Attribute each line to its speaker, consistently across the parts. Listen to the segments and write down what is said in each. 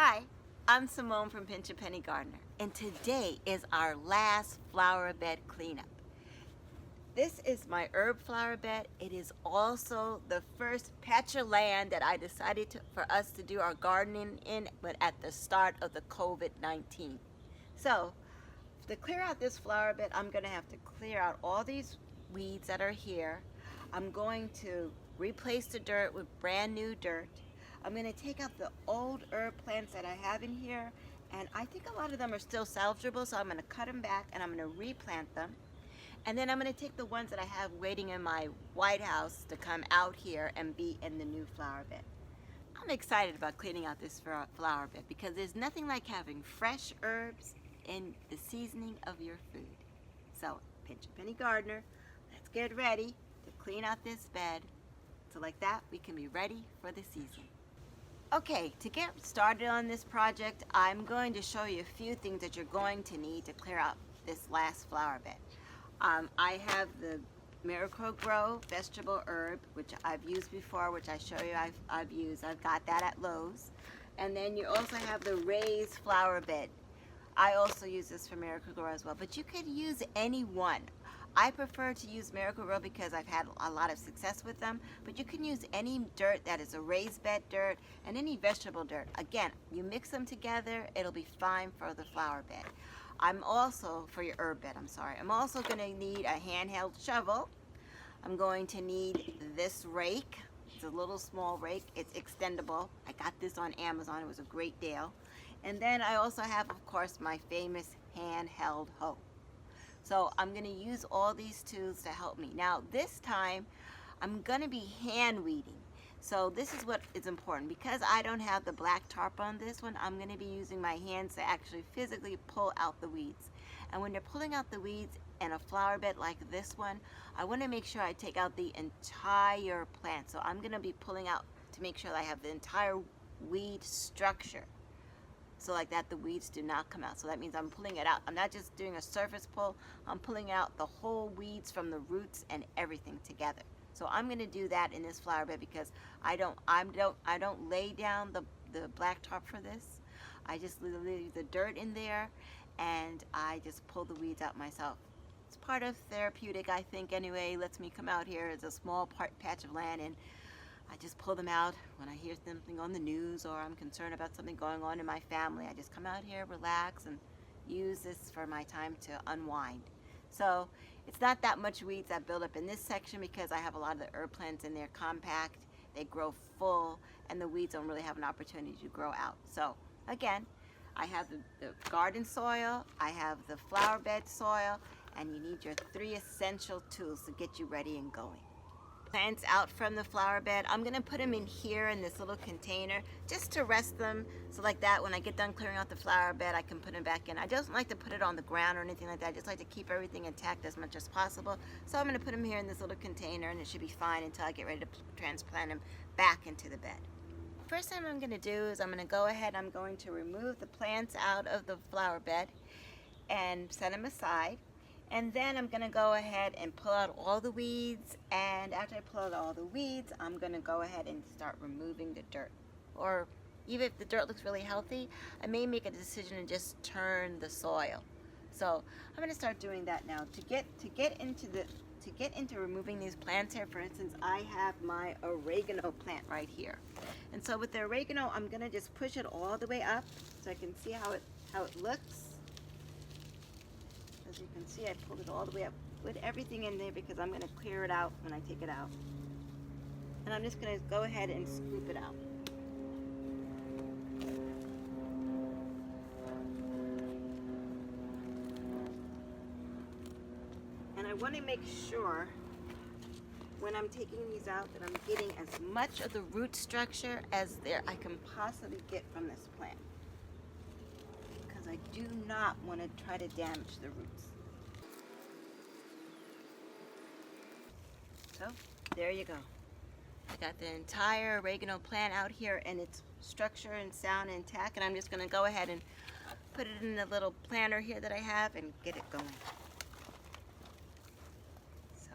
Speaker 1: Hi, I'm Simone from PinchAPennyGardener, and today is our last flower bed cleanup. This is my herb flower bed. It is also the first patch of land that I decided for us to do our gardening in, but at the start of the COVID-19. So, to clear out this flower bed, I'm going to have to clear out all these weeds that are here. I'm going to replace the dirt with brand new dirt. I'm going to take out the old herb plants that I have in here, and I think a lot of them are still salvageable, so I'm going to cut them back and I'm going to replant them. And then I'm going to take the ones that I have waiting in my White House to come out here and be in the new flower bed. I'm excited about cleaning out this flower bed because there's nothing like having fresh herbs in the seasoning of your food. So, PinchAPennyGardener, let's get ready to clean out this bed so like that we can be ready for the season. Okay, to get started on this project, I'm going to show you a few things that you're going to need to clear out this last flower bed. I have the Miracle-Gro vegetable herb, which I've used before, which I show you I've used. I've got that at Lowe's. And then you also have the raised flower bed. I also use this for Miracle-Gro as well, but you could use any one. I prefer to use Miracle-Gro because I've had a lot of success with them, but you can use any dirt that is a raised bed dirt and any vegetable dirt. Again, you mix them together, it'll be fine for the flower bed. I'm also, for your herb bed, I'm also going to need a handheld shovel. I'm going to need this rake. It's a little small rake. It's extendable. I got this on Amazon. It was a great deal. And then I also have, of course, my famous handheld hoe. So I'm going to use all these tools to help me. Now this time I'm going to be hand weeding. So this is what is important. Because I don't have the black tarp on this one, I'm going to be using my hands to actually physically pull out the weeds. And when you're pulling out the weeds in a flower bed like this one, I want to make sure I take out the entire plant. So I'm going to be pulling out to make sure that I have the entire weed structure. So like that the weeds do not come out. So that means I'm pulling it out. I'm not just doing a surface pull, I'm pulling out the whole weeds from the roots and everything together. So I'm going to do that in this flower bed because I don't lay down the black tarp for this. I just leave the dirt in there and I just pull the weeds out myself. It's part of therapeutic, I think, anyway. Lets me come out here. It's a small patch of land, and I just pull them out when I hear something on the news or I'm concerned about something going on in my family. I just come out here, relax, and use this for my time to unwind. So it's not that much weeds that build up in this section because I have a lot of the herb plants in there compact. They grow full and the weeds don't really have an opportunity to grow out. So again, I have the garden soil, I have the flower bed soil, and you need your 3 essential tools to get you ready and going. Plants out from the flower bed, I'm going to put them in here in this little container just to rest them, so like that when I get done clearing out the flower bed I can put them back in. I don't like to put it on the ground or anything like that. I just like to keep everything intact as much as possible. So I'm going to put them here in this little container and it should be fine until I get ready to transplant them back into the bed. First thing I'm going to do is I'm going to go ahead, I'm going to remove the plants out of the flower bed and set them aside. And then I'm going to go ahead and pull out all the weeds, and after I pull out all the weeds, I'm going to go ahead and start removing the dirt. Or even if the dirt looks really healthy, I may make a decision and just turn the soil. So I'm going to start doing that now. To get into removing these plants here, for instance, I have my oregano plant right here. And so with the oregano, I'm going to just push it all the way up so I can see how it looks. As you can see, I pulled it all the way up with everything in there because I'm going to clear it out when I take it out. And I'm just going to go ahead and scoop it out. And I want to make sure when I'm taking these out that I'm getting as much of the root structure as I can possibly get from this plant. I do not want to try to damage the roots. So there you go. I got the entire oregano plant out here and its structure and sound intact, and I'm just going to go ahead and put it in a little planter here that I have and get it going. So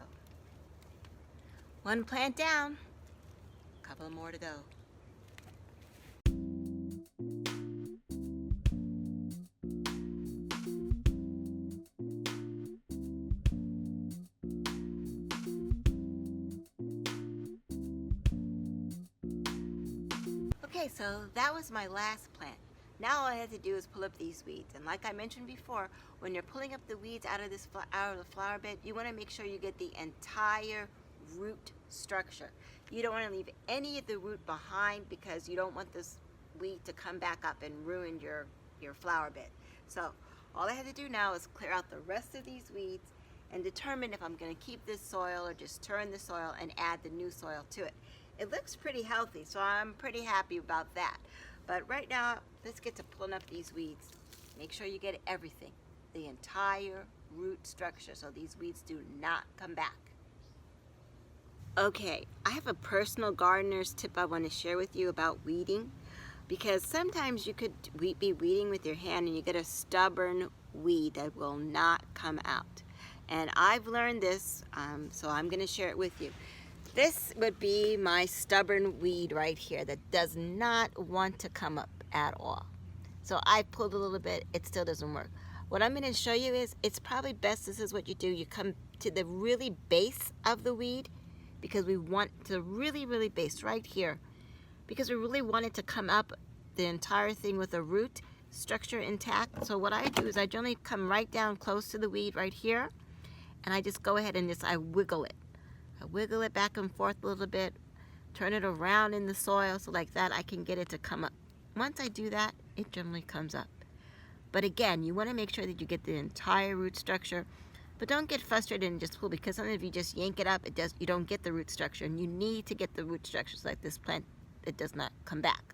Speaker 1: one plant down, a couple more to go. Okay, so that was my last plant. Now all I had to do is pull up these weeds. And like I mentioned before, when you're pulling up the weeds out of the flower bed, you want to make sure you get the entire root structure. You don't want to leave any of the root behind because you don't want this weed to come back up and ruin your flower bed. So all I had to do now is clear out the rest of these weeds and determine if I'm going to keep this soil or just turn the soil and add the new soil to it. It looks pretty healthy, so I'm pretty happy about that. But right now, let's get to pulling up these weeds. Make sure you get everything, the entire root structure, so these weeds do not come back. Okay, I have a personal gardener's tip I want to share with you about weeding, because sometimes you could be weeding with your hand and you get a stubborn weed that will not come out. And I've learned this, so I'm going to share it with you. This would be my stubborn weed right here that does not want to come up at all. So I pulled a little bit, it still doesn't work. What I'm going to show you is, it's probably best, this is what you do, you come to the really base of the weed, because we want to really base right here, because we really want it to come up the entire thing with the root structure intact. So what I do is I generally come right down close to the weed right here, and I just go ahead and I wiggle it. I wiggle it back and forth a little bit, turn it around in the soil, so like that I can get it to come up. Once I do that, it generally comes up. But again, you want to make sure that you get the entire root structure, but don't get frustrated and just pull, because sometimes if you just yank it up, you don't get the root structure, and you need to get the root structure so like this plant, it does not come back.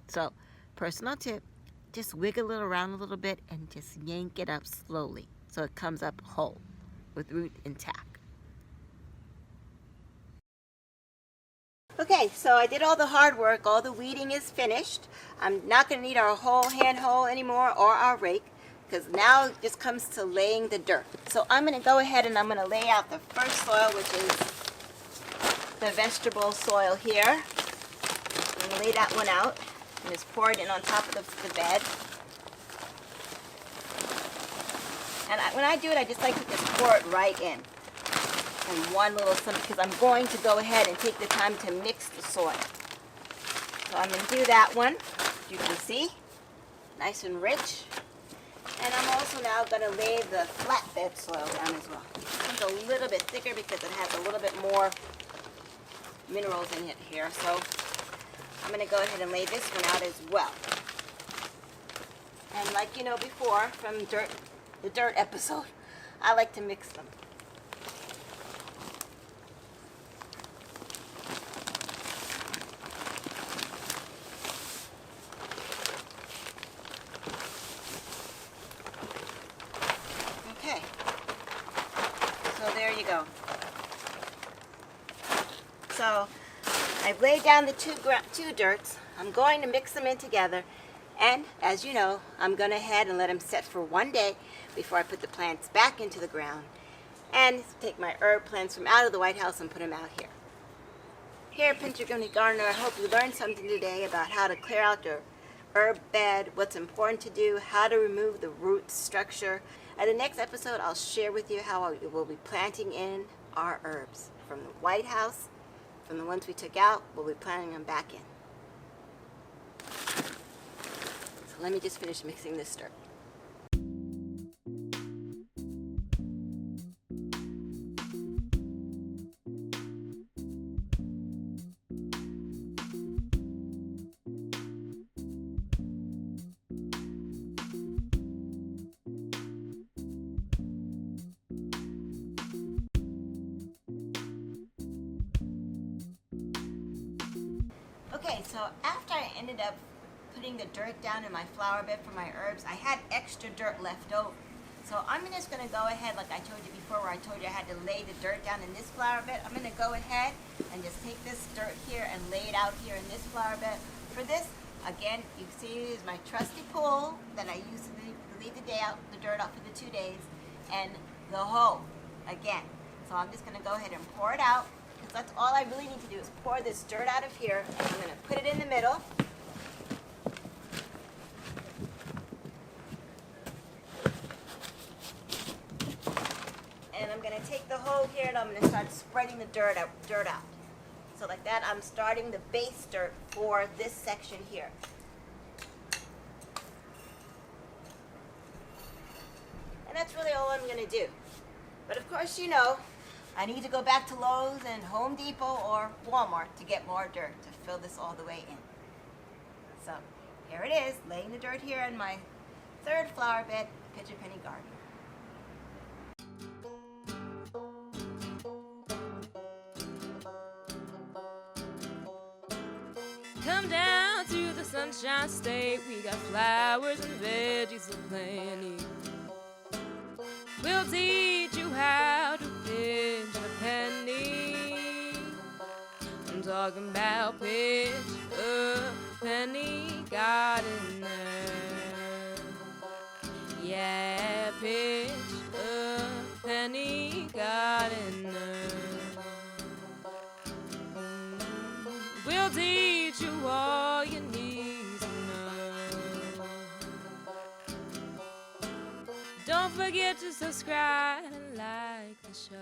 Speaker 1: So, personal tip, just wiggle it around a little bit and just yank it up slowly so it comes up whole with root intact. Okay, so I did all the hard work, all the weeding is finished. I'm not going to need our whole hand hoe anymore or our rake, because now it just comes to laying the dirt. So I'm going to go ahead and I'm going to lay out the first soil, which is the vegetable soil here. I'm going to lay that one out and just pour it in on top of the bed. And when I do it, I just like to just pour it right in one little something, because I'm going to go ahead and take the time to mix the soil. So I'm going to do that one, you can see, nice and rich. And I'm also now going to lay the flatbed soil down as well. It's a little bit thicker because it has a little bit more minerals in it here. So I'm going to go ahead and lay this one out as well. And like you know before from the dirt episode, I like to mix them. So there you go. So I've laid down the two dirts. I'm going to mix them in together, and as you know, I'm going to head and let them set for one day before I put the plants back into the ground and take my herb plants from out of the White House and put them out here. Here at PinchAPennyGardener, I hope you learned something today about how to clear out your herb bed, what's important to do, how to remove the root structure. At the next episode, I'll share with you how we will be planting in our herbs. From the White House, from the ones we took out, we'll be planting them back in. So let me just finish mixing this dirt. Okay, so after I ended up putting the dirt down in my flower bed for my herbs, I had extra dirt left over. So I'm just going to go ahead, like I told you before, where I told you I had to lay the dirt down in this flower bed. I'm going to go ahead and just take this dirt here and lay it out here in this flower bed. For this, again, you see is my trusty pole that I use to leave the dirt out for the 2 days, and the hoe again. So I'm just going to go ahead and pour it out. That's all I really need to do is pour this dirt out of here, and I'm going to put it in the middle. And I'm going to take the hoe here and I'm going to start spreading the dirt out. So like that, I'm starting the base dirt for this section here. And that's really all I'm going to do. But of course, you know, I need to go back to Lowe's and Home Depot or Walmart to get more dirt to fill this all the way in. So here it is, laying the dirt here in my third flower bed, PinchAPennyGardener.
Speaker 2: Come down to the Sunshine State. We got flowers and veggies aplenty. We'll teach you how to pinch a penny. I'm talking about PinchAPennyGardener. Yeah, PinchAPennyGardener. We'll teach you all you need to know. Don't forget to subscribe and like the show.